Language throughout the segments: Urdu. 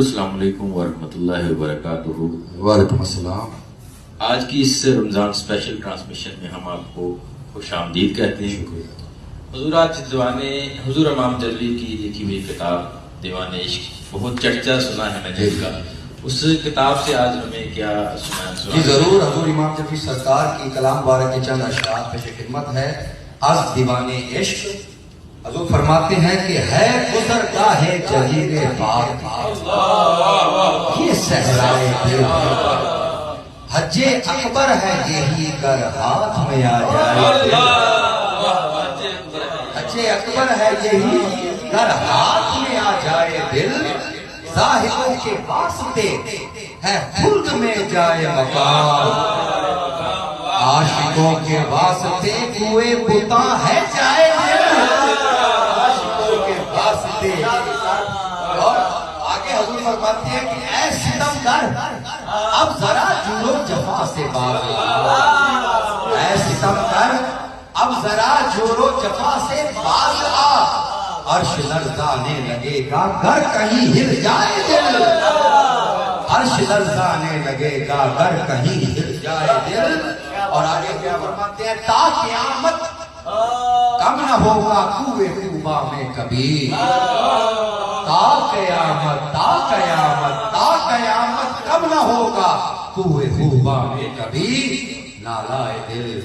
السلام علیکم ورحمۃ اللہ وبرکاتہ۔ وعلیکم السلام۔ آج کی اس رمضان اسپیشل ٹرانسمیشن میں ہم آپ کو خوش آمدید کہتے ہیں۔ حضور آج حضور امام جلوی کی لکھی ہوئی کتاب دیوان عشق بہت چرچا سنا ہے میں نے اس کا، اس کتاب سے آج ہمیں کیا سنا؟ جی ضرور، حضور امام جلوی سرکار کی کلام بارک کی چند اشعار پیش خدمت ہے۔ از دیوان عشق حضور فرماتے ہیں کہ ہے گزرگاہ جلیل پاک یہ صحرائے دل، حج اکبر ہے یہی گر ہاتھ میں آ جائے، حج اکبر ہے یہی گر ہاتھ میں آ جائے دل، زاہدوں کے واسطے ہے خلد میں جائے مقام، عاشقوں کے واسطے کوئے بتا ہے جائے دل، عاشقوں کے واسطے۔ اور آگے حضور فرماتے ہیں کہ اے ستم گر اب ذرا جورو جفا سے باز آ، اے ستم گر اب ذرا جورو جفا سے باز آ، عرش لرزانے لگے گا گر کہیں ہل جائے دل، عرش لرزانے لگے گا گر کہیں ہل جائے دل۔ اور آگے کیا فرماتے ہیں؟ تا قیامت کم نہ ہوگا کوئے طوبا میں کبھی، تا قیامت تا قیامت تا قیامت کم نہ ہوگا کوئے طوبا میں کبھی، نالائے دل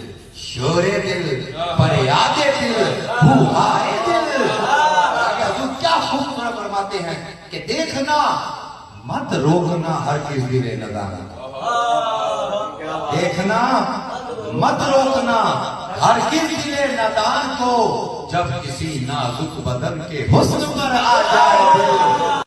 شورے دل فریادے دل بھوہائے دل۔ آگے حضور کیا خوبصورت فرماتے ہیں کہ دیکھنا مت روکنا ہرگز دل ندامت، دیکھنا مت روکنا ہرگز دل ندان کو، جب کسی نازک بدن کے حسن پر آ جائے دل۔